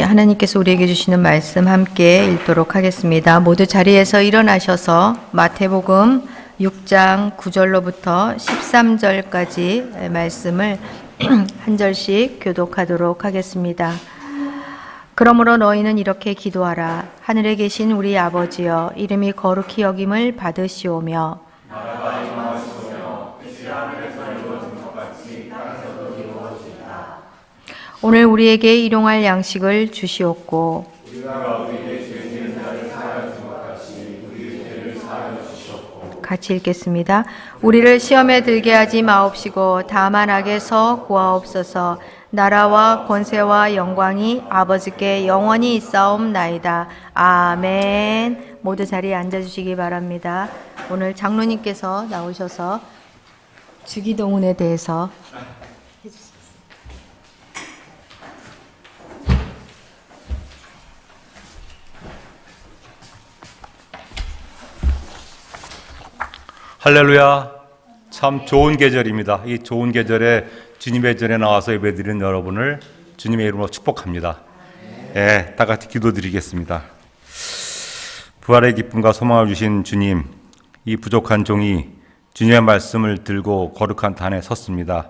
하나님께서 우리에게 주시는 말씀 함께 읽도록 하겠습니다. 모두 자리에서 일어나셔서 마태복음 6장 9절로부터 13절까지 말씀을 한 절씩 교독하도록 하겠습니다. 그러므로 너희는 이렇게 기도하라. 하늘에 계신 우리 아버지여, 이름이 거룩히 여김을 받으시오며 나라가 임하시오며 뜻이 하늘에서 이루어진 것 같이 땅에서도 이루어지이다. 오늘 우리에게 일용할 양식을 주시옵고 우리가 우리에게 죄 지은 자를 사하여 준 것 같이 우리 죄를 사하여 주시옵고. 같이 읽겠습니다. 우리를 시험에 들게 하지 마옵시고 다만 악에서 구하옵소서. 나라와 권세와 영광이 아버지께 영원히 있사옵나이다. 아멘. 모두 자리에 앉아주시기 바랍니다. 오늘 장로님께서 나오셔서 주기도문에 대해서 해주셨습니다. 할렐루야. 참 좋은 계절입니다. 이 좋은 계절에 주님의 전에 나와서 예배드리는 여러분을 주님의 이름으로 축복합니다. 예, 다 같이 기도드리겠습니다. 부활의 기쁨과 소망을 주신 주님, 이 부족한 종이 주님의 말씀을 들고 거룩한 단에 섰습니다.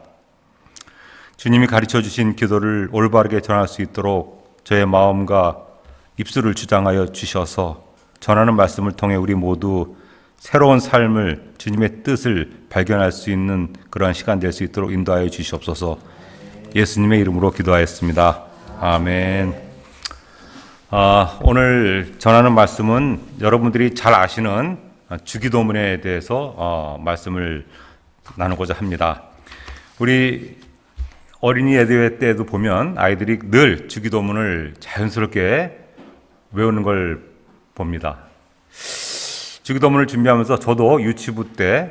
주님이 가르쳐 주신 기도를 올바르게 전할 수 있도록 저의 마음과 입술을 주장하여 주셔서 전하는 말씀을 통해 우리 모두 새로운 삶을, 주님의 뜻을 발견할 수 있는 그러한 시간 될 수 있도록 인도하여 주시옵소서. 예수님의 이름으로 기도하였습니다. 아멘. 오늘 전하는 말씀은 여러분들이 잘 아시는 주기도문에 대해서 말씀을 나누고자 합니다. 우리 어린이 예배 때도 보면 아이들이 늘 주기도문을 자연스럽게 외우는 걸 봅니다. 주기도문을 준비하면서 저도 유치부 때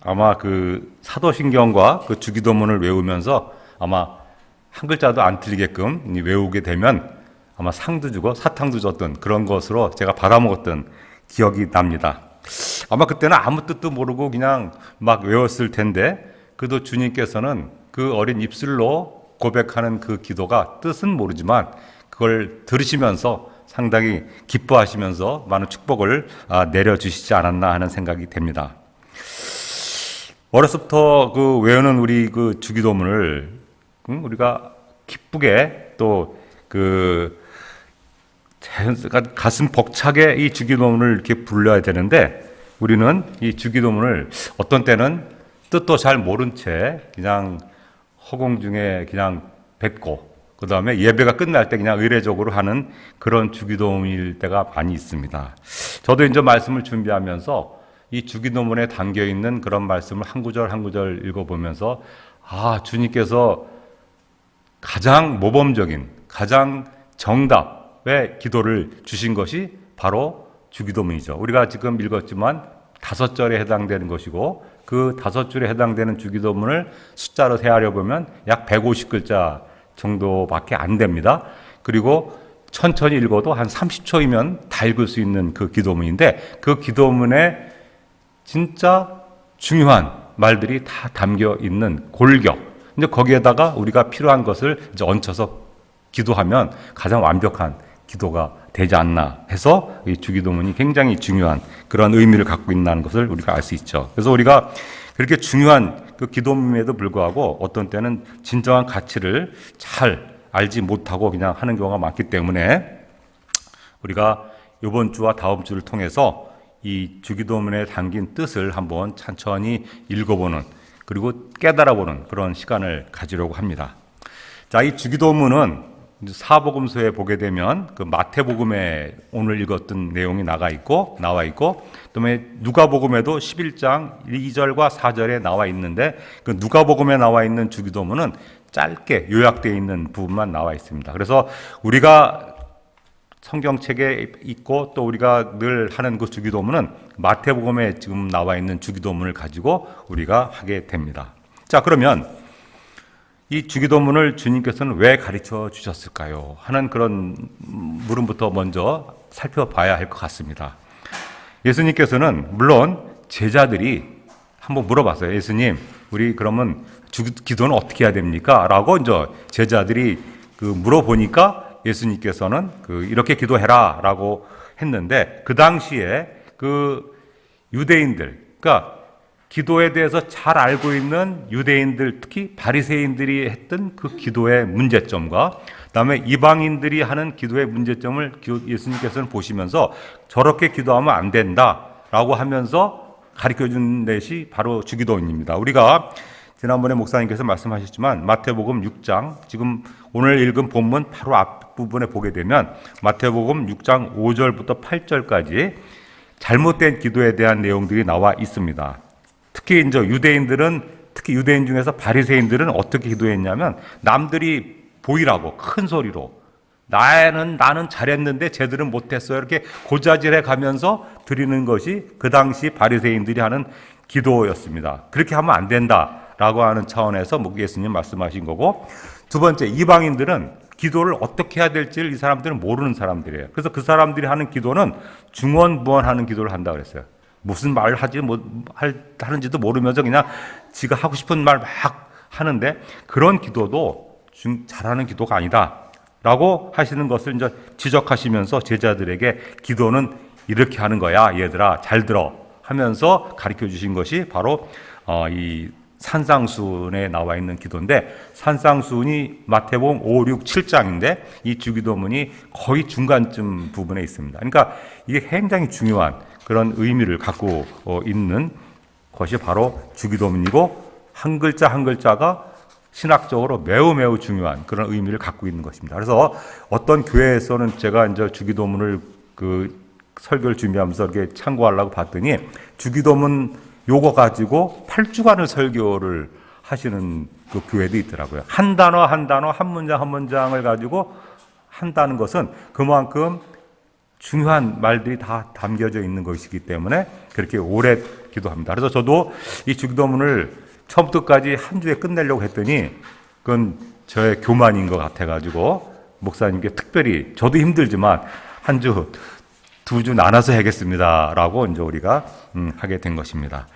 아마 그 사도신경과 그 주기도문을 외우면서 아마 한 글자도 안 틀리게끔 외우게 되면 아마 상도 주고 사탕도 줬던 그런 것으로 제가 받아먹었던 기억이 납니다. 아마 그때는 아무 뜻도 모르고 그냥 막 외웠을 텐데 그래도 주님께서는 그 어린 입술로 고백하는 그 기도가 뜻은 모르지만 그걸 들으시면서 상당히 기뻐하시면서 많은 축복을 내려주시지 않았나 하는 생각이 됩니다. 어려서부터 그 외우는 우리 그 주기도문을 우리가 기쁘게 또 그 가슴 벅차게 이 주기도문을 이렇게 불러야 되는데 우리는 이 주기도문을 어떤 때는 뜻도 잘 모른 채 그냥 허공 중에 그냥 뱉고 그 다음에 예배가 끝날 때 그냥 의례적으로 하는 그런 주기도문일 때가 많이 있습니다. 저도 이제 말씀을 준비하면서 이 주기도문에 담겨 있는 그런 말씀을 한 구절 한 구절 읽어보면서 주님께서 가장 모범적인, 가장 정답의 기도를 주신 것이 바로 주기도문이죠. 우리가 지금 읽었지만 5절에 해당되는 것이고 그 5줄에 해당되는 주기도문을 숫자로 세하려 보면 약 150글자 정도밖에 안 됩니다. 그리고 천천히 읽어도 한 30초이면 다 읽을 수 있는 그 기도문인데 그 기도문에 진짜 중요한 말들이 다 담겨 있는 골격. 이제 거기에다가 우리가 필요한 것을 이제 얹혀서 기도하면 가장 완벽한 기도가 되지 않나 해서 이 주기도문이 굉장히 중요한 그런 의미를 갖고 있다는 것을 우리가 알 수 있죠. 그래서 우리가 그렇게 중요한 그 기도문에도 불구하고 어떤 때는 진정한 가치를 잘 알지 못하고 그냥 하는 경우가 많기 때문에 우리가 이번 주와 다음 주를 통해서 이 주기도문에 담긴 뜻을 한번 천천히 읽어보는 그리고 깨달아보는 그런 시간을 가지려고 합니다. 자, 이 주기도문은 사복음서에 보게 되면 그 마태복음에 오늘 읽었던 내용이 나와 있고 그다음에 누가복음에도 11장 2절과 4절에 나와 있는데 그 누가복음에 나와 있는 주기도문은 짧게 요약되어 있는 부분만 나와 있습니다. 그래서 우리가 성경책에 있고 또 우리가 늘 하는 그 주기도문은 마태복음에 지금 나와 있는 주기도문을 가지고 우리가 하게 됩니다. 자, 그러면 이 주기도문을 주님께서는 왜 가르쳐 주셨을까요? 하는 그런 물음부터 먼저 살펴봐야 할 것 같습니다. 예수님께서는 물론 제자들이 한번 물어봤어요. 예수님, 우리 그러면 기도는 어떻게 해야 됩니까? 라고 이제 제자들이 그 물어보니까 예수님께서는 이렇게 기도해라라고 했는데 그 당시에 그 유대인들, 그러니까 기도에 대해서 잘 알고 있는 유대인들, 특히 바리새인들이 했던 그 기도의 문제점과 그다음에 이방인들이 하는 기도의 문제점을 예수님께서는 보시면서 저렇게 기도하면 안 된다라고 하면서 가르쳐준 것이 바로 주기도입니다. 우리가 지난번에 목사님께서 말씀하셨지만 마태복음 6장, 지금 오늘 읽은 본문 바로 앞부분에 보게 되면 마태복음 6장 5절부터 8절까지 잘못된 기도에 대한 내용들이 나와 있습니다. 특히 이제 유대인들은, 특히 유대인 중에서 바리새인들은 어떻게 기도했냐면 남들이 보이라고 큰 소리로 나는 잘했는데 쟤들은 못했어요, 이렇게 고자질해 가면서 드리는 것이 그 당시 바리새인들이 하는 기도였습니다. 그렇게 하면 안 된다라고 하는 차원에서 예수님 말씀하신 거고, 두 번째, 이방인들은 기도를 어떻게 해야 될지를 이 사람들은 모르는 사람들이에요. 그래서 그 사람들이 하는 기도는 중언부언하는 기도를 한다고 그랬어요. 무슨 말을 하는지도 모르면서 그냥 지가 하고 싶은 말 막 하는데, 그런 기도도 잘하는 기도가 아니다 라고 하시는 것을 이제 지적하시면서 제자들에게 기도는 이렇게 하는 거야, 얘들아 잘 들어 하면서 가르쳐 주신 것이 바로 이 산상수훈에 나와 있는 기도인데, 산상수훈이 마태복음 5, 6, 7장인데 이 주기도문이 거의 중간쯤 부분에 있습니다. 그러니까 이게 굉장히 중요한 그런 의미를 갖고 있는 것이 바로 주기도문이고, 한 글자 한 글자가 신학적으로 매우 중요한 그런 의미를 갖고 있는 것입니다. 그래서 어떤 교회에서는 제가 이제 주기도문을 설교를 준비하면서 이렇게 참고하려고 봤더니 주기도문 요거 가지고 8주간을 설교를 하시는 그 교회도 있더라고요. 한 단어 한 단어, 한 문장 한 문장을 가지고 한다는 것은 그만큼 중요한 말들이 다 담겨져 있는 것이기 때문에 그렇게 오래 기도합니다. 그래서 저도 이 주기도문을 처음부터까지 한 주에 끝내려고 했더니 그건 저의 교만인 것 같아가지고 목사님께 특별히, 저도 힘들지만 한 주, 2주 나눠서 해야겠습니다라고 이제 우리가 하게 된 것입니다.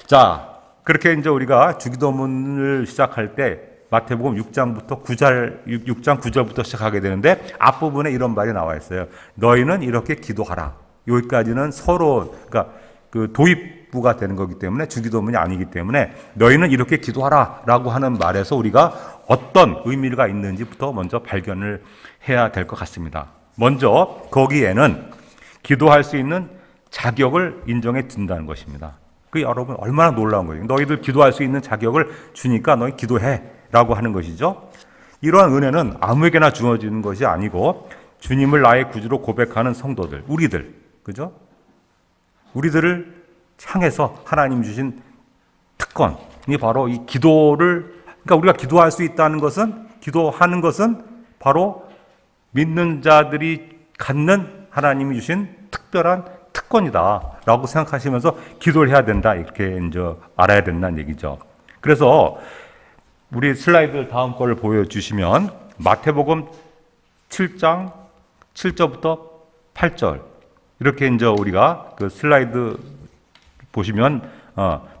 자, 그렇게 이제 우리가 주기도문을 시작할 때 마태복음 6장부터 6장 9절부터 시작하게 되는데 앞부분에 이런 말이 나와 있어요. 너희는 이렇게 기도하라. 여기까지는 서로, 그러니까 그 도입부가 되는 거기 때문에 주기도문이 아니기 때문에 너희는 이렇게 기도하라 라고 하는 말에서 우리가 어떤 의미가 있는지부터 먼저 발견을 해야 될 것 같습니다. 먼저 거기에는 기도할 수 있는 자격을 인정해 준다는 것입니다. 그 여러분 얼마나 놀라운 거예요. 너희들 기도할 수 있는 자격을 주니까 너희 기도해 라고 하는 것이죠. 이러한 은혜는 아무에게나 주어지는 것이 아니고 주님을 나의 구주로 고백하는 성도들, 우리들, 그죠? 우리들을 향해서 하나님 주신 특권이 바로 이 기도를, 그러니까 우리가 기도할 수 있다는 것은, 기도하는 것은 바로 믿는 자들이 갖는 하나님이 주신 특별한 특권이다라고 생각하시면서 기도를 해야 된다, 이렇게 이제 알아야 된다는 얘기죠. 그래서 우리 슬라이드 다음 거를 보여주시면 마태복음 7장 7절부터 8절, 이렇게 이제 우리가 그 슬라이드 보시면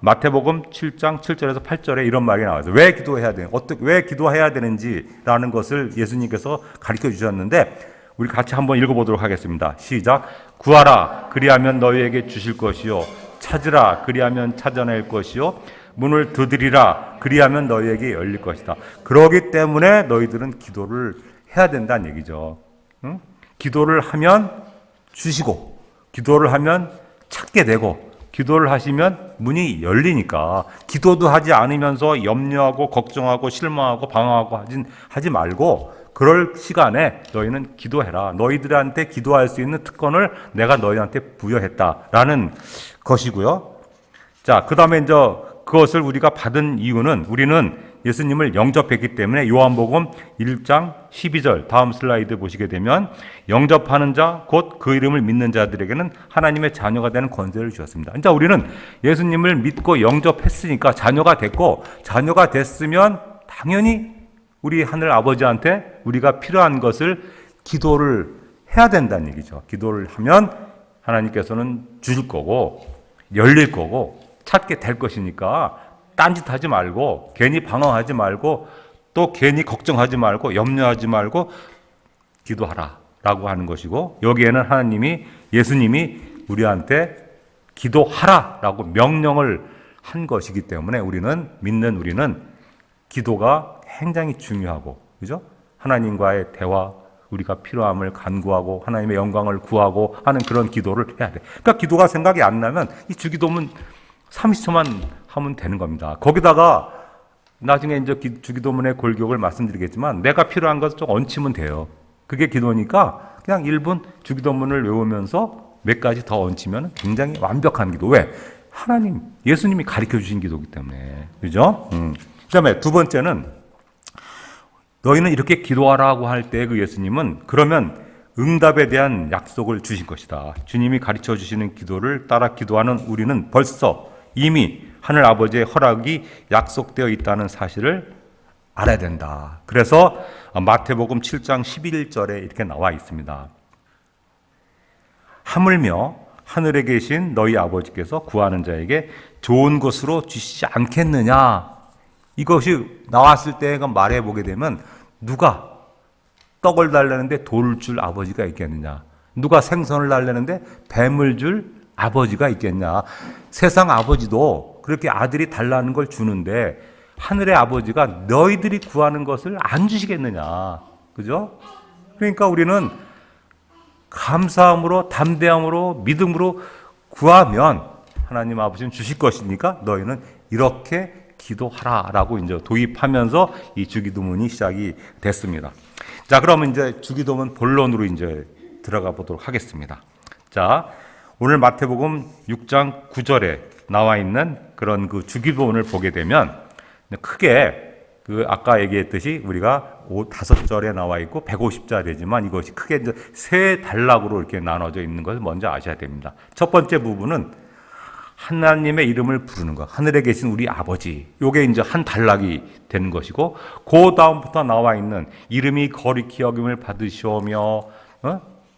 마태복음 7장 7절에서 8절에 이런 말이 나와요. 왜 기도해야 되는, 왜 기도해야 되는지라는 것을 예수님께서 가르쳐 주셨는데 우리 같이 한번 읽어보도록 하겠습니다. 시작. 구하라, 그리하면 너희에게 주실 것이요, 찾으라, 그리하면 찾아낼 것이요, 문을 두드리라, 그리하면 너희에게 열릴 것이다. 그러기 때문에 너희들은 기도를 해야 된다는 얘기죠. 응? 기도를 하면 주시고, 기도를 하면 찾게 되고, 기도를 하시면 문이 열리니까 기도도 하지 않으면서 염려하고 걱정하고 실망하고 방황하고 하지 말고 그럴 시간에 너희는 기도해라. 너희들한테 기도할 수 있는 특권을 내가 너희한테 부여했다라는 것이고요. 자, 그 다음에 이제 그것을 우리가 받은 이유는 우리는 예수님을 영접했기 때문에 요한복음 1장 12절 다음 슬라이드 보시게 되면 영접하는 자 곧 그 이름을 믿는 자들에게는 하나님의 자녀가 되는 권세를 주셨습니다. 그러니까 우리는 예수님을 믿고 영접했으니까 자녀가 됐고, 자녀가 됐으면 당연히 우리 하늘 아버지한테 우리가 필요한 것을 기도를 해야 된다는 얘기죠. 기도를 하면 하나님께서는 주실 거고 열릴 거고 찾게 될 것이니까 딴짓하지 말고, 괜히 방황하지 말고, 또 괜히 걱정하지 말고, 염려하지 말고 기도하라라고 하는 것이고, 여기에는 예수님이 우리한테 기도하라라고 명령을 한 것이기 때문에 믿는 우리는 기도가 굉장히 중요하고, 그죠? 하나님과의 대화, 우리가 필요함을 간구하고 하나님의 영광을 구하고 하는 그런 기도를 해야 돼. 그러니까 기도가 생각이 안 나면 이 주기도문 30초만 하면 되는 겁니다. 거기다가 나중에 이제 주기도문의 골격을 말씀드리겠지만, 내가 필요한 것을 좀 얹히면 돼요. 그게 기도니까 그냥 1분 주기도문을 외우면서 몇 가지 더 얹히면 굉장히 완벽한 기도. 왜? 예수님이 가르쳐 주신 기도이기 때문에. 그죠? 그 다음에 두 번째는, 너희는 이렇게 기도하라고 할 때 그 예수님은 그러면 응답에 대한 약속을 주신 것이다. 주님이 가르쳐 주시는 기도를 따라 기도하는 우리는 벌써 이미 하늘 아버지의 허락이 약속되어 있다는 사실을 알아야 된다. 그래서 마태복음 7장 11절에 이렇게 나와 있습니다. 하물며 하늘에 계신 너희 아버지께서 구하는 자에게 좋은 것으로 주시지 않겠느냐. 이것이 나왔을 때 말해보게 되면, 누가 떡을 달라는데 돌을 줄 아버지가 있겠느냐. 누가 생선을 달라는데 뱀을 줄 아버지가 있겠냐. 세상 아버지도 그렇게 아들이 달라는 걸 주는데 하늘의 아버지가 너희들이 구하는 것을 안 주시겠느냐. 그죠? 그러니까 우리는 감사함으로, 담대함으로, 믿음으로 구하면 하나님 아버지는 주실 것이니까 너희는 이렇게 기도하라라고 이제 도입하면서 이 주기도문이 시작이 됐습니다. 자, 그러면 이제 주기도문 본론으로 이제 들어가 보도록 하겠습니다. 자, 오늘 마태복음 6장 9절에 나와 있는 그런 그 주기도문을 보게 되면 크게 아까 얘기했듯이 우리가 5절에 나와 있고 150자리지만 이것이 크게 이제 세 단락으로 이렇게 나눠져 있는 것을 먼저 아셔야 됩니다. 첫 번째 부분은 하나님의 이름을 부르는 것, 하늘에 계신 우리 아버지, 요게 이제 한 단락이 되는 것이고, 그 다음부터 나와 있는 이름이 거룩히 여김을 받으시오며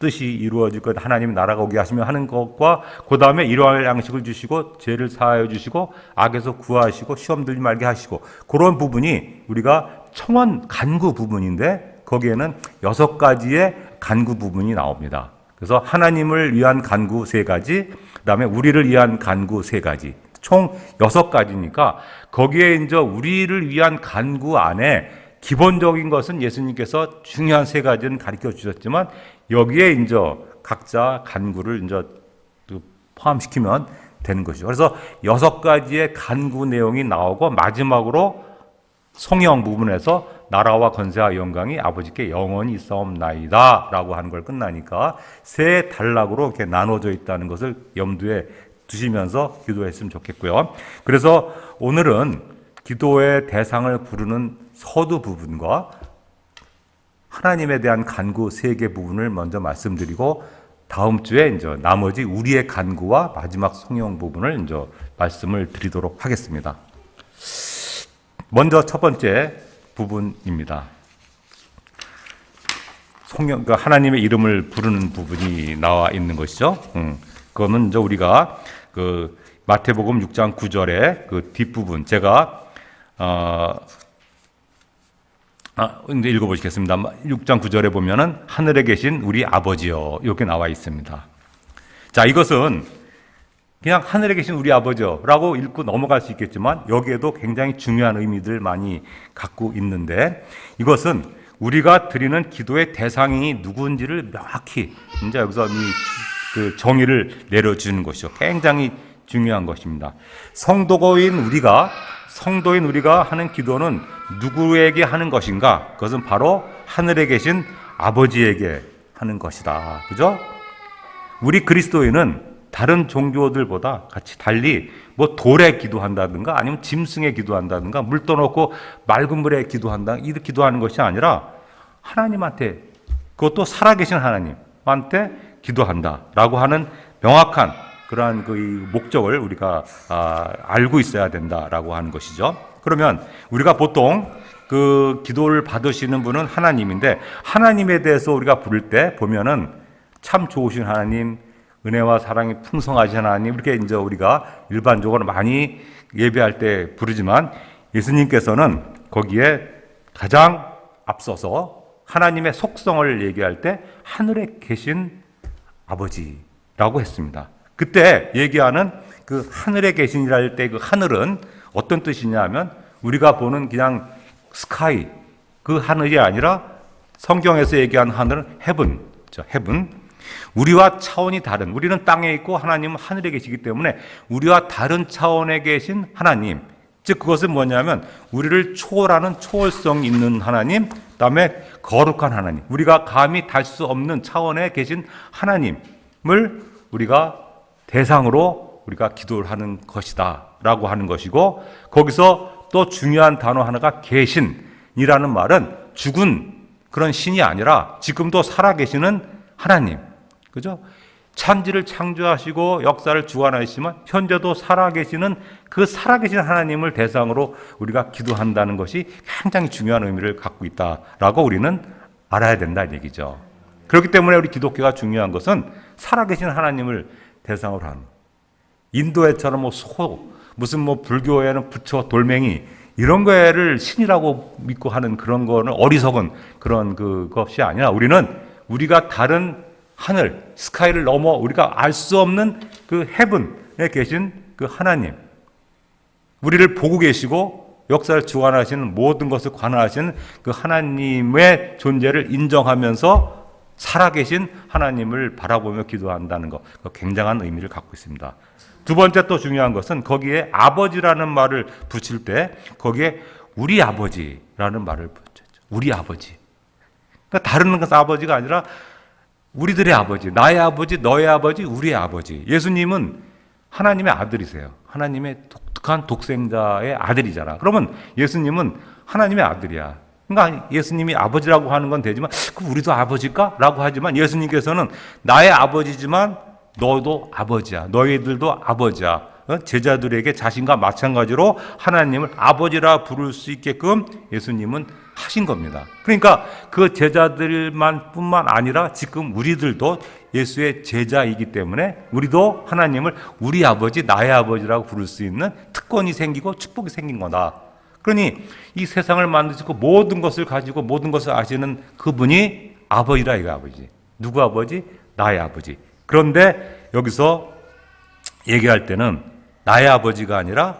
뜻이 이루어질 것, 하나님의 나라가 오게 하시며 하는 것과, 그 다음에 일용할 양식을 주시고 죄를 사하여 주시고 악에서 구하시고 시험 들지 말게 하시고, 그런 부분이 우리가 청원 간구 부분인데 거기에는 6가지의 간구 부분이 나옵니다. 그래서 하나님을 위한 간구 3가지, 그 다음에 우리를 위한 간구 3가지, 총 6가지니까 거기에 이제 우리를 위한 간구 안에 기본적인 것은 예수님께서 중요한 3가지는 가르쳐 주셨지만, 여기에 이제 각자 간구를 이제 포함시키면 되는 것이죠. 그래서 6가지의 간구 내용이 나오고, 마지막으로 성령 부분에서 나라와 권세와 영광이 아버지께 영원히 있사옵나이다 라고 하는 걸 끝나니까 세 단락으로 이렇게 나눠져 있다는 것을 염두에 두시면서 기도했으면 좋겠고요. 그래서 오늘은 기도의 대상을 부르는 서두 부분과 하나님에 대한 간구 3개 부분을 먼저 말씀드리고, 다음 주에 이제 나머지 우리의 간구와 마지막 성령 부분을 이제 말씀을 드리도록 하겠습니다. 먼저 첫 번째 부분입니다. 그러니까 하나님의 이름을 부르는 부분이 나와 있는 것이죠. 그거는 이제 우리가 그 마태복음 6장 9절의 그 뒷부분, 제가 이제 읽어보시겠습니다. 6장 9절에 보면은 하늘에 계신 우리 아버지여, 이렇게 나와 있습니다. 자, 이것은 그냥 하늘에 계신 우리 아버지라고 읽고 넘어갈 수 있겠지만 여기에도 굉장히 중요한 의미들 많이 갖고 있는데, 이것은 우리가 드리는 기도의 대상이 누구인지를 명확히 이제 여기서 그 정의를 내려주는 것이죠. 굉장히 중요한 것입니다. 성도인 우리가 하는 기도는 누구에게 하는 것인가? 그것은 바로 하늘에 계신 아버지에게 하는 것이다. 그죠? 우리 그리스도인은 다른 종교들보다 같이 달리 뭐 돌에 기도한다든가 아니면 짐승에 기도한다든가 물 떠놓고 맑은 물에 기도한다, 이렇게 기도하는 것이 아니라 하나님한테, 그것도 살아계신 하나님한테 기도한다라고 하는 명확한 그러한 그 목적을 우리가 알고 있어야 된다라고 하는 것이죠. 그러면 우리가 보통 그 기도를 받으시는 분은 하나님인데, 하나님에 대해서 우리가 부를 때 보면은 참 좋으신 하나님, 은혜와 사랑이 풍성하신 하나님, 이렇게 이제 우리가 일반적으로 많이 예배할 때 부르지만, 예수님께서는 거기에 가장 앞서서 하나님의 속성을 얘기할 때 하늘에 계신 아버지라고 했습니다. 그때 얘기하는 그 하늘에 계신이라 할 때 그 하늘은 어떤 뜻이냐 하면 우리가 보는 그냥 스카이, 그 하늘이 아니라 성경에서 얘기한 하늘은 헤븐, 헤븐. 우리와 차원이 다른, 우리는 땅에 있고 하나님은 하늘에 계시기 때문에 우리와 다른 차원에 계신 하나님, 즉 그것은 뭐냐면 우리를 초월하는 초월성 있는 하나님, 그다음에 거룩한 하나님, 우리가 감히 달 수 없는 차원에 계신 하나님을 우리가 대상으로 우리가 기도를 하는 것이다 라고 하는 것이고, 거기서 또 중요한 단어 하나가 계신이라는 말은 죽은 그런 신이 아니라 지금도 살아계시는 하나님, 그죠? 천지를 창조하시고 역사를 주관하시지만 현재도 살아계시는 그 살아계신 하나님을 대상으로 우리가 기도한다는 것이 굉장히 중요한 의미를 갖고 있다라고 우리는 알아야 된다는 얘기죠. 그렇기 때문에 우리 기독교가 중요한 것은 살아계신 하나님을 대상으로 하는, 인도에처럼 무슨 불교에는 부처, 돌멩이 이런 거를 신이라고 믿고 하는 그런 거는 어리석은 그런 그것이 아니라 우리는 우리가 다른 하늘, 스카이를 넘어 우리가 알 수 없는 그 헤븐에 계신 그 하나님, 우리를 보고 계시고 역사를 주관하시는 모든 것을 관할하시는 그 하나님의 존재를 인정하면서 살아계신 하나님을 바라보며 기도한다는 것, 굉장한 의미를 갖고 있습니다. 두 번째 또 중요한 것은 거기에 아버지라는 말을 붙일 때 거기에 우리 아버지라는 말을 붙였죠. 우리 아버지. 그러니까 다른 아버지가 아니라 우리들의 아버지, 나의 아버지, 너의 아버지, 우리의 아버지. 예수님은 하나님의 아들이세요. 하나님의 독특한 독생자의 아들이잖아. 그러면 예수님은 하나님의 아들이야. 그러니까 예수님이 아버지라고 하는 건 되지만 그 우리도 아버지일까? 라고 하지만 예수님께서는 나의 아버지지만 너도 아버지야. 너희들도 아버지야. 제자들에게 자신과 마찬가지로 하나님을 아버지라 부를 수 있게끔 예수님은 하신 겁니다. 그러니까 그 제자들만 뿐만 아니라 지금 우리들도 예수의 제자이기 때문에 우리도 하나님을 우리 아버지, 나의 아버지라고 부를 수 있는 특권이 생기고 축복이 생긴 거다. 그러니 이 세상을 만드시고 모든 것을 가지고 모든 것을 아시는 그분이 아버지라, 이거 아버지. 누구 아버지? 나의 아버지. 그런데 여기서 얘기할 때는 나의 아버지가 아니라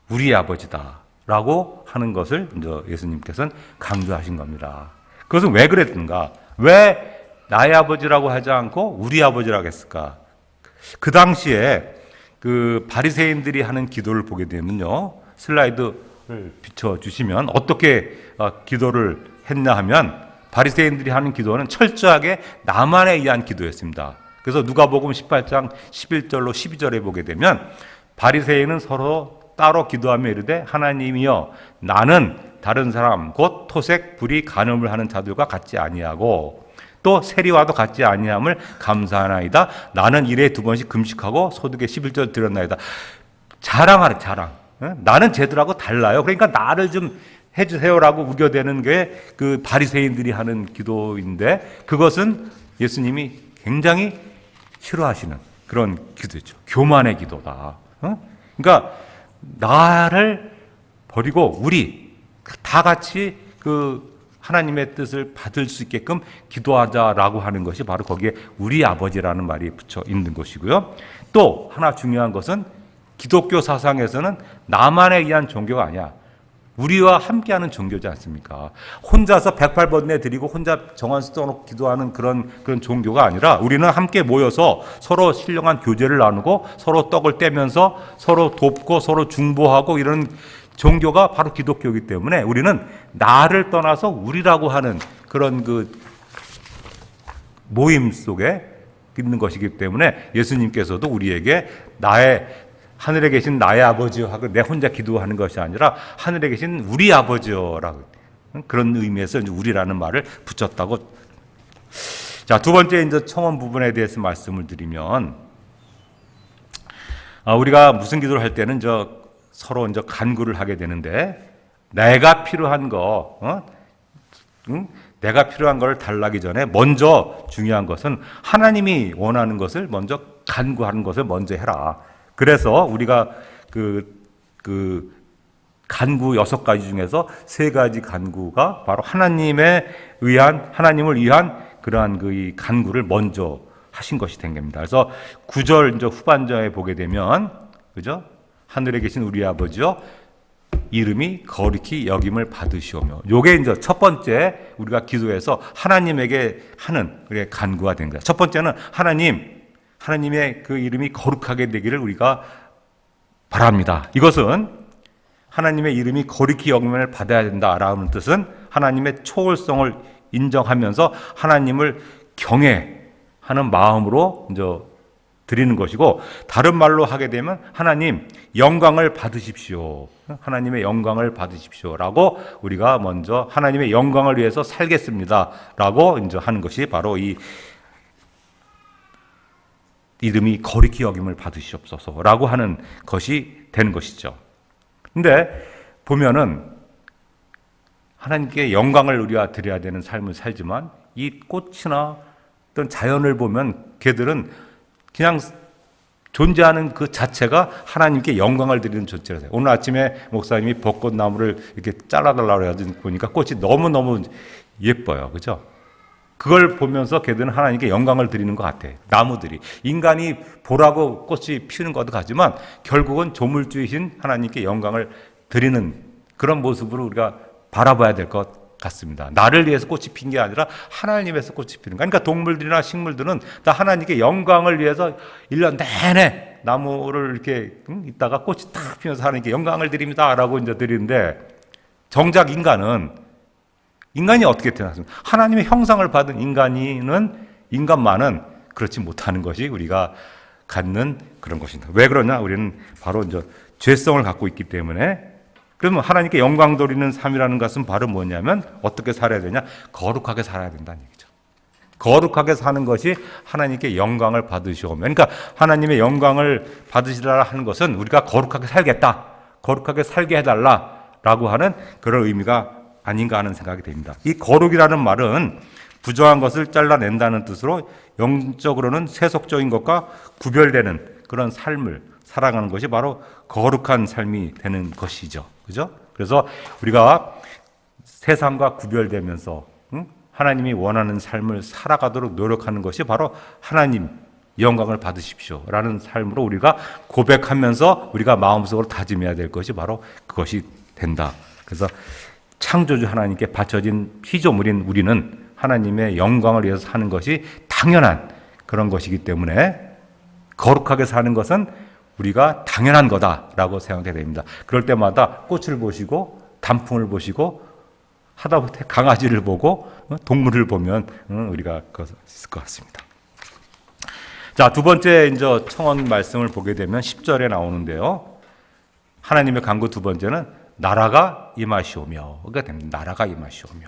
우리 아버지다 라고 하는 것을 예수님께서는 강조하신 겁니다. 그것은 왜 그랬는가? 왜 나의 아버지라고 하지 않고 우리 아버지라고 했을까? 그 당시에 그 바리새인들이 하는 기도를 보게 되면요, 슬라이드를 비춰주시면 어떻게 기도를 했냐 하면 바리새인들이 하는 기도는 철저하게 나만에 의한 기도였습니다. 그래서 누가복음 18장 11절로 12절에 보게 되면 바리새인은 서로 따로 기도하며 이르되 하나님이여 나는 다른 사람 곧 토색 불의 간음을 하는 자들과 같지 아니하고 또 세리와도 같지 아니함을 감사하나이다. 나는 일에 2번씩 금식하고 소득의 11절 드렸나이다. 자랑하는 자랑. 나는 쟤들하고 달라요. 그러니까 나를 좀 해주세요라고 우겨대는 게 그 바리새인들이 하는 기도인데 그것은 예수님이 굉장히 싫어하시는 그런 기도죠. 교만의 기도다. 그러니까 나를 버리고 우리 다 같이 그 하나님의 뜻을 받을 수 있게끔 기도하자라고 하는 것이 바로 거기에 우리 아버지라는 말이 붙여 있는 것이고요. 또 하나 중요한 것은 기독교 사상에서는 나만에 의한 종교가 아니야. 우리와 함께하는 종교지 않습니까? 혼자서 108번뇌 드리고 혼자 정한 써놓고 기도하는 그런 종교가 아니라 우리는 함께 모여서 서로 신령한 교제를 나누고 서로 떡을 떼면서 서로 돕고 서로 중보하고 이런 종교가 바로 기독교이기 때문에 우리는 나를 떠나서 우리라고 하는 그런 그 모임 속에 있는 것이기 때문에 예수님께서도 우리에게 하늘에 계신 나의 아버지여 하고 내 혼자 기도하는 것이 아니라 하늘에 계신 우리 아버지여라고 그런 의미에서 이제 우리라는 말을 붙였다고. 자, 두 번째 이제 청원 부분에 대해서 말씀을 드리면 우리가 무슨 기도를 할 때는 서로 이제 간구를 하게 되는데 내가 필요한 거 내가 필요한 걸 달라기 전에 먼저 중요한 것은 하나님이 원하는 것을 먼저 간구하는 것을 먼저 해라. 그래서 우리가 간구 6가지 중에서 3가지 간구가 바로 하나님을 위한 그러한 그 간구를 먼저 하신 것이 된 겁니다. 그래서 9절 이제 후반절에 보게 되면, 그죠? 하늘에 계신 우리 아버지요, 이름이 거룩히 여김을 받으시오며. 요게 이제 첫 번째 우리가 기도해서 하나님에게 하는 우리의 간구가 된 거예요. 첫 번째는 하나님의 그 이름이 거룩하게 되기를 우리가 바랍니다. 이것은 하나님의 이름이 거룩히 여김을 받아야 된다라는 뜻은 하나님의 초월성을 인정하면서 하나님을 경외하는 마음으로 이제 드리는 것이고, 다른 말로 하게 되면 하나님 영광을 받으십시오. 하나님의 영광을 받으십시오라고 우리가 먼저 하나님의 영광을 위해서 살겠습니다라고 이제 하는 것이 바로 이 이름이 거룩히 여김을 받으시옵소서라고 하는 것이 되는 것이죠. 근데 보면은 하나님께 영광을 우리가 드려야 되는 삶을 살지만 이 꽃이나 어떤 자연을 보면 걔들은 그냥 존재하는 그 자체가 하나님께 영광을 드리는 존재라서, 오늘 아침에 목사님이 벚꽃나무를 이렇게 잘라달라고 해가지고 보니까 꽃이 너무너무 예뻐요. 그죠? 그걸 보면서 걔들은 하나님께 영광을 드리는 것 같아요. 나무들이. 인간이 보라고 꽃이 피우는 것도 같지만 결국은 조물주이신 하나님께 영광을 드리는 그런 모습으로 우리가 바라봐야 될 것 같습니다. 나를 위해서 꽃이 핀 게 아니라 하나님 위해서 꽃이 피는 거예요. 그러니까 동물들이나 식물들은 다 하나님께 영광을 위해서 1년 내내 나무를 이렇게 있다가 꽃이 탁 피면서 하나님께 영광을 드립니다라고 이제 드리는데, 정작 인간이 어떻게 태어났습니까? 하나님의 형상을 받은 인간만은 그렇지 못하는 것이 우리가 갖는 그런 것입니다. 왜 그러냐? 우리는 바로 이제 죄성을 갖고 있기 때문에. 그러면 하나님께 영광 돌리는 삶이라는 것은 바로 뭐냐면 어떻게 살아야 되냐? 거룩하게 살아야 된다는 얘기죠. 거룩하게 사는 것이 하나님께 영광을 받으시오며, 그러니까 하나님의 영광을 받으시라 하는 것은 우리가 거룩하게 살겠다, 거룩하게 살게 해달라라고 하는 그런 의미가 아닌가 하는 생각이 됩니다. 이 거룩이라는 말은 부정한 것을 잘라낸다는 뜻으로 영적으로는 세속적인 것과 구별되는 그런 삶을 살아가는 것이 바로 거룩한 삶이 되는 것이죠. 그죠? 그래서 우리가 세상과 구별되면서 하나님이 원하는 삶을 살아가도록 노력하는 것이 바로 하나님 영광을 받으십시오 라는 삶으로 우리가 고백하면서 우리가 마음속으로 다짐해야 될 것이 바로 그것이 된다. 그래서 창조주 하나님께 바쳐진 피조물인 우리는 하나님의 영광을 위해서 사는 것이 당연한 그런 것이기 때문에 거룩하게 사는 것은 우리가 당연한 거다라고 생각해야 됩니다. 그럴 때마다 꽃을 보시고 단풍을 보시고 하다못해 강아지를 보고 동물을 보면 우리가 그것을 있을 것 같습니다. 자, 두 번째 이제 청원 말씀을 보게 되면 10절에 나오는데요. 하나님의 간구 두 번째는 나라가 임하시오며가 됩니다. 나라가 임하시오며.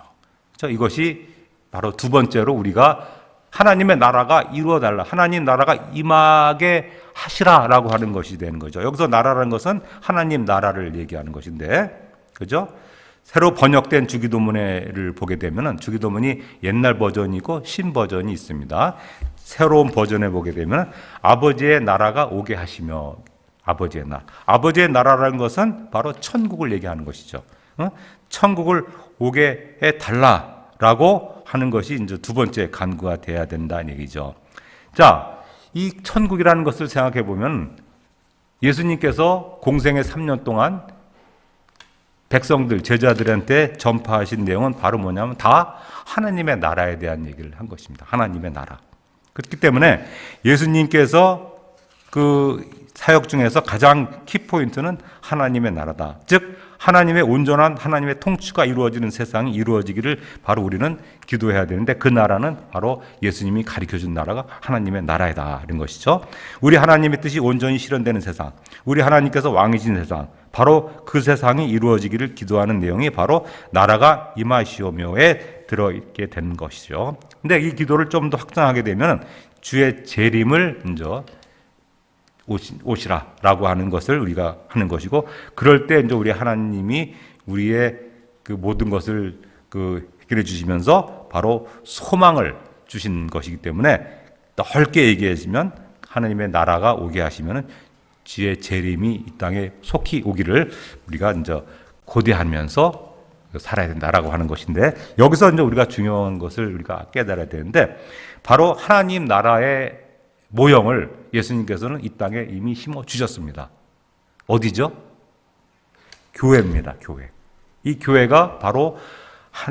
이것이 바로 두 번째로 우리가 하나님의 나라가 이루어달라, 하나님 나라가 임하게 하시라라고 하는 것이 되는 거죠. 여기서 나라라는 것은 하나님 나라를 얘기하는 것인데, 그죠? 새로 번역된 주기도문을 보게 되면 주기도문이 옛날 버전이 있고 신버전이 있습니다. 새로운 버전에 보게 되면 아버지의 나라가 오게 하시며, 아버지의 나라. 아버지의 나라라는 것은 바로 천국을 얘기하는 것이죠. 천국을 오게 해달라라고 하는 것이 이제 두 번째 간구가 돼야 된다는 얘기죠. 자, 이 천국이라는 것을 생각해 보면 예수님께서 공생의 3년 동안 백성들, 제자들한테 전파하신 내용은 바로 뭐냐면 다 하나님의 나라에 대한 얘기를 한 것입니다. 하나님의 나라. 그렇기 때문에 예수님께서 그 사역 중에서 가장 키포인트는 하나님의 나라다. 즉 하나님의 온전한 하나님의 통치가 이루어지는 세상이 이루어지기를 바로 우리는 기도해야 되는데, 그 나라는 바로 예수님이 가르쳐준 나라가 하나님의 나라이다 이런 것이죠. 우리 하나님의 뜻이 온전히 실현되는 세상, 우리 하나님께서 왕이신 세상, 바로 그 세상이 이루어지기를 기도하는 내용이 바로 나라가 임하시오며에 들어있게 되는 것이죠. 근데 이 기도를 좀 더 확장하게 되면 주의 재림을 먼저 오시라라고 하는 것을 우리가 하는 것이고, 그럴 때 이제 우리 하나님이 우리의 그 모든 것을 해결해 주시면서 바로 소망을 주신 것이기 때문에 넓게 얘기하시면 하나님의 나라가 오게 하시면은 주의 재림이 이 땅에 속히 오기를 우리가 이제 고대하면서 살아야 된다라고 하는 것인데, 여기서 이제 우리가 중요한 것을 우리가 깨달아야 되는데, 바로 하나님 나라의 모형을 예수님께서는 이 땅에 이미 심어 주셨습니다. 어디죠? 교회입니다. 교회. 이 교회가 바로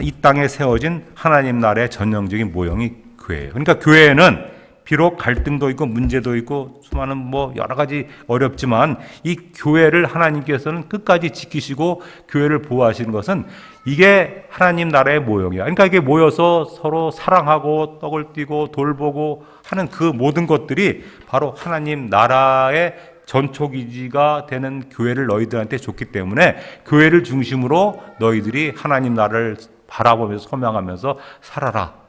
이 땅에 세워진 하나님 나라의 전형적인 모형이 교회예요. 그러니까 교회는 비록 갈등도 있고 문제도 있고 수많은 여러 가지 어렵지만, 이 교회를 하나님께서는 끝까지 지키시고 교회를 보호하시는 것은 이게 하나님 나라의 모형이야. 그러니까 이게 모여서 서로 사랑하고 떡을 띠고 돌보고 하는 그 모든 것들이 바로 하나님 나라의 전초기지가 되는 교회를 너희들한테 줬기 때문에, 교회를 중심으로 너희들이 하나님 나라를 바라보면서 소명하면서 살아라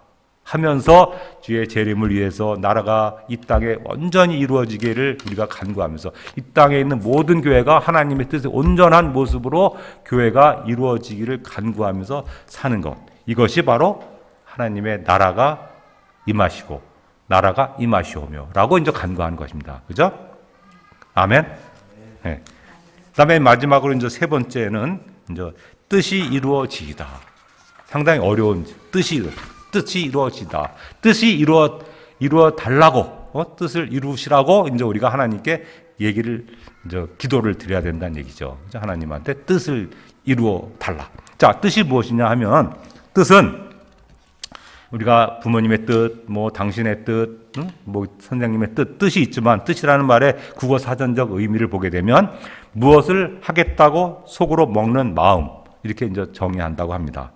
하면서 주의 재림을 위해서 나라가 이 땅에 온전히 이루어지기를 우리가 간구하면서, 이 땅에 있는 모든 교회가 하나님의 뜻에 온전한 모습으로 교회가 이루어지기를 간구하면서 사는 것, 이것이 바로 하나님의 나라가 임하시고 나라가 임하시오며 라고 이제 간구하는 것입니다. 그죠? 아멘. 네. 그다음에 마지막으로 이제 세 번째는 이제 뜻이 이루어지이다. 상당히 어려운 뜻이 이루어지다. 뜻이 이루어 달라고, 뜻을 이루시라고 이제 우리가 하나님께 얘기를 이제 기도를 드려야 된다는 얘기죠. 하나님한테 뜻을 이루어 달라. 자, 뜻이 무엇이냐 하면, 뜻은 우리가 부모님의 뜻, 당신의 뜻, 선생님의 뜻이 있지만, 뜻이라는 말의 국어 사전적 의미를 보게 되면 무엇을 하겠다고 속으로 먹는 마음, 이렇게 이제 정의한다고 합니다.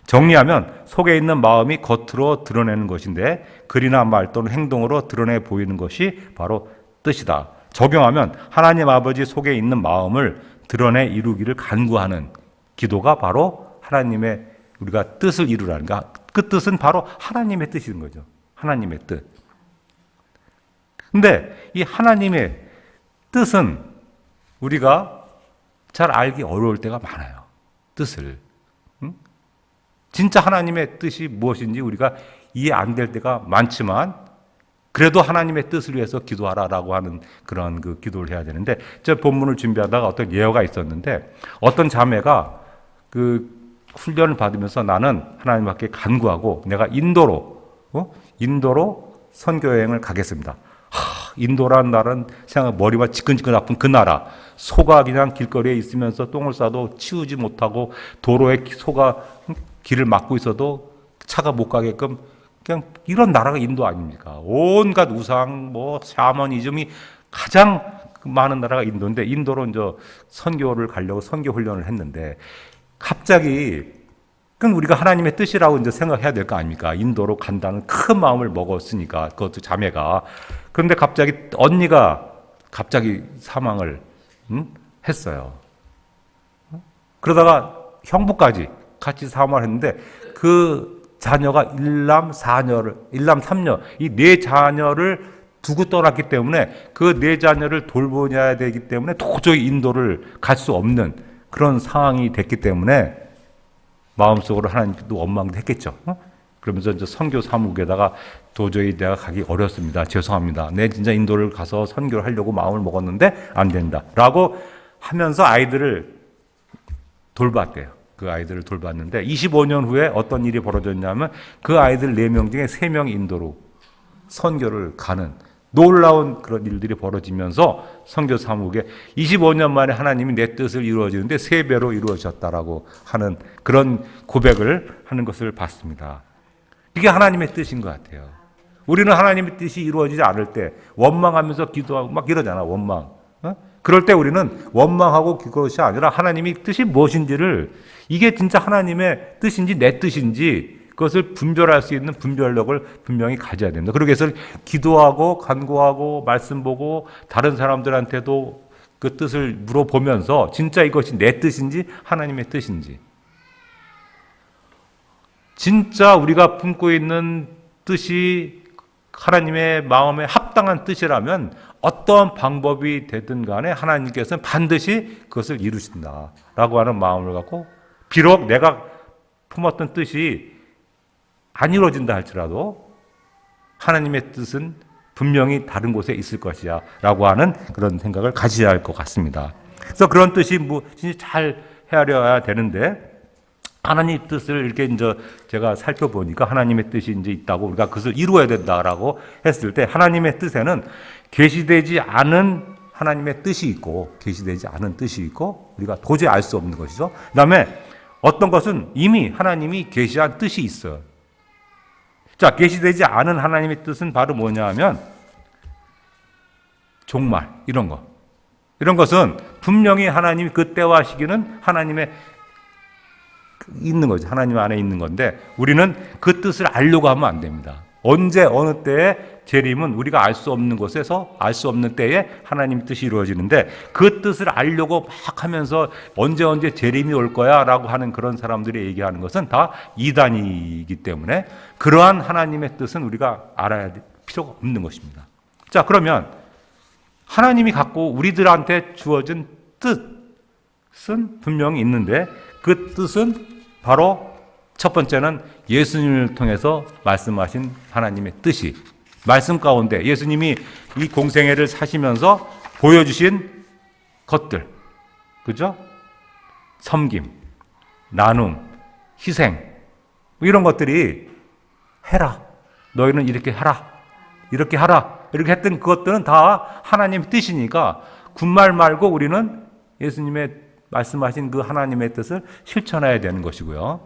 정리하면 속에 있는 마음이 겉으로 드러내는 것인데, 글이나 말 또는 행동으로 드러내 보이는 것이 바로 뜻이다. 적용하면 하나님 아버지 속에 있는 마음을 드러내 이루기를 간구하는 기도가 바로 하나님의 우리가 뜻을 이루라는 것. 그 뜻은 바로 하나님의 뜻인 거죠. 하나님의 뜻. 근데 이 하나님의 뜻은 우리가 잘 알기 어려울 때가 많아요. 뜻을. 진짜 하나님의 뜻이 무엇인지 우리가 이해 안 될 때가 많지만, 그래도 하나님의 뜻을 위해서 기도하라라고 하는 그런 그 기도를 해야 되는데, 저 본문을 준비하다가 어떤 예화가 있었는데, 어떤 자매가 그 훈련을 받으면서 나는 하나님 앞에 간구하고 내가 인도로 선교여행을 가겠습니다. 인도라는 나라는 생각 머리가 지끈지끈 아픈 그 나라, 소가 그냥 길거리에 있으면서 똥을 싸도 치우지 못하고 도로에 소가 길을 막고 있어도 차가 못 가게끔, 그냥 이런 나라가 인도 아닙니까? 온갖 우상, 샤머니즘이 가장 많은 나라가 인도인데, 인도로 이제 선교를 가려고 선교 훈련을 했는데, 갑자기, 그럼 우리가 하나님의 뜻이라고 이제 생각해야 될 거 아닙니까? 인도로 간다는 큰 마음을 먹었으니까, 그것도 자매가. 그런데 갑자기 언니가 갑자기 사망을 했어요. 그러다가 형부까지 같이 사망을 했는데, 그 자녀가 일남 3녀, 이 네 자녀를 두고 떠났기 때문에 그 네 자녀를 돌보아야 되기 때문에 도저히 인도를 갈 수 없는 그런 상황이 됐기 때문에 마음속으로 하나님께도 원망도 했겠죠. 그러면서 이제 선교 사무국에다가 도저히 내가 가기 어렵습니다. 죄송합니다. 내 진짜 인도를 가서 선교를 하려고 마음을 먹었는데 안 된다. 라고 하면서 아이들을 돌봤대요. 그 아이들을 돌봤는데 25년 후에 어떤 일이 벌어졌냐면, 그 아이들 4명 중에 3명이 인도로 선교를 가는 놀라운 그런 일들이 벌어지면서 선교 사무국에 25년 만에 하나님이 내 뜻을 이루어지는데 3배로 이루어졌다라고 하는 그런 고백을 하는 것을 봤습니다. 이게 하나님의 뜻인 것 같아요. 우리는 하나님의 뜻이 이루어지지 않을 때 원망하면서 기도하고 막 이러잖아, 원망. 그럴 때 우리는 원망하고 그것이 아니라 하나님의 뜻이 무엇인지를, 이게 진짜 하나님의 뜻인지 내 뜻인지 그것을 분별할 수 있는 분별력을 분명히 가져야 된다. 그러기 위해서 기도하고 간구하고 말씀 보고 다른 사람들한테도 그 뜻을 물어보면서 진짜 이것이 내 뜻인지 하나님의 뜻인지, 진짜 우리가 품고 있는 뜻이 하나님의 마음에 합당한 뜻이라면 어떠한 방법이 되든 간에 하나님께서는 반드시 그것을 이루신다라고 하는 마음을 갖고, 비록 내가 품었던 뜻이 안 이루어진다 할지라도 하나님의 뜻은 분명히 다른 곳에 있을 것이야 라고 하는 그런 생각을 가져야 할 것 같습니다. 그래서 그런 뜻이 무엇인지 잘 헤아려야 되는데 하나님의 뜻을 이렇게 이제 제가 살펴보니까 하나님의 뜻이 이제 있다고 우리가 그것을 이루어야 된다라고 했을 때 하나님의 뜻에는 계시되지 않은 하나님의 뜻이 있고 계시되지 않은 뜻이 있고 우리가 도저히 알 수 없는 것이죠. 그다음에 어떤 것은 이미 하나님이 계시한 뜻이 있어요. 자, 계시되지 않은 하나님의 뜻은 바로 뭐냐 하면 종말 이런 거. 이런 것은 분명히 하나님이 그 때와 시기는 하나님의 있는 거죠. 하나님 안에 있는 건데 우리는 그 뜻을 알려고 하면 안 됩니다. 언제 어느 때에 재림은 우리가 알 수 없는 곳에서 알 수 없는 때에 하나님의 뜻이 이루어지는데 그 뜻을 알려고 막 하면서 언제 재림이 올 거야 라고 하는 그런 사람들이 얘기하는 것은 다 이단이기 때문에 그러한 하나님의 뜻은 우리가 알아야 될 필요가 없는 것입니다. 자, 그러면 하나님이 갖고 우리들한테 주어진 뜻은 분명히 있는데 그 뜻은 바로 첫 번째는 예수님을 통해서 말씀하신 하나님의 뜻이 말씀 가운데 예수님이 이 공생애를 사시면서 보여주신 것들, 그죠? 섬김, 나눔, 희생 이런 것들이 해라, 너희는 이렇게 하라, 이렇게 하라 이렇게 했던 그것들은 다 하나님의 뜻이니까 군말 말고 우리는 예수님의 말씀하신 그 하나님의 뜻을 실천해야 되는 것이고요.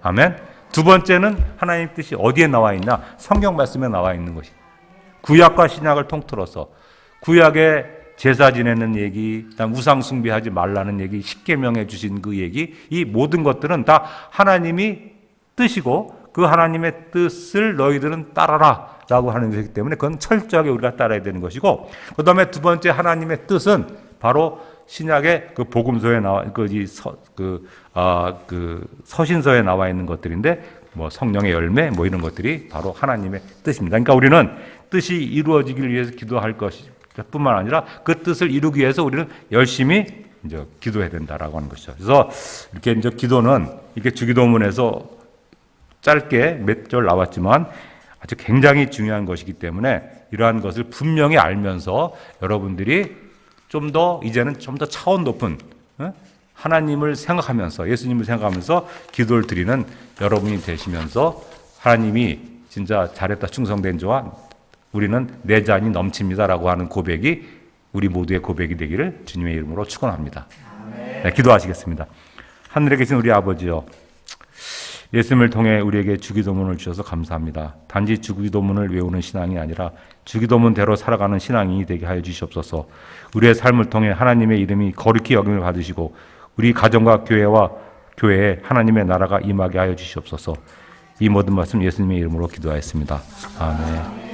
아멘. 두 번째는 하나님의 뜻이 어디에 나와 있나? 성경 말씀에 나와 있는 것이. 구약과 신약을 통틀어서 구약에 제사 지내는 얘기, 그다음 우상 숭배하지 말라는 얘기, 십계명해 주신 그 얘기, 이 모든 것들은 다 하나님이 뜻이고 그 하나님의 뜻을 너희들은 따라라 라고 하는 것이기 때문에 그건 철저하게 우리가 따라야 되는 것이고, 그 다음에 두 번째 하나님의 뜻은 바로 신약의 그 복음서에 나와 서신서에 나와 있는 것들인데 뭐 성령의 열매 뭐 이런 것들이 바로 하나님의 뜻입니다. 그러니까 우리는 뜻이 이루어지길 위해서 기도할 것뿐만 아니라 그 뜻을 이루기 위해서 우리는 열심히 이제 기도해야 된다라고 하는 것이죠. 그래서 이렇게 이제 기도는 이렇게 주기도문에서 짧게 몇 절 나왔지만 아주 굉장히 중요한 것이기 때문에 이러한 것을 분명히 알면서 여러분들이 이제는 좀 더 차원 높은 하나님을 생각하면서 예수님을 생각하면서 기도를 드리는 여러분이 되시면서 하나님이 진짜 잘했다 충성된 자와 우리는 내 잔이 넘칩니다라고 하는 고백이 우리 모두의 고백이 되기를 주님의 이름으로 축원합니다. 네, 기도하시겠습니다. 하늘에 계신 우리 아버지요, 예수님을 통해 우리에게 주기도문을 주셔서 감사합니다. 단지 주기도문을 외우는 신앙이 아니라 주기도문대로 살아가는 신앙이 되게 하여 주시옵소서. 우리의 삶을 통해 하나님의 이름이 거룩히 여김을 받으시고 우리 가정과 교회에 하나님의 나라가 임하게 하여 주시옵소서. 이 모든 말씀 예수님의 이름으로 기도하였습니다. 아멘.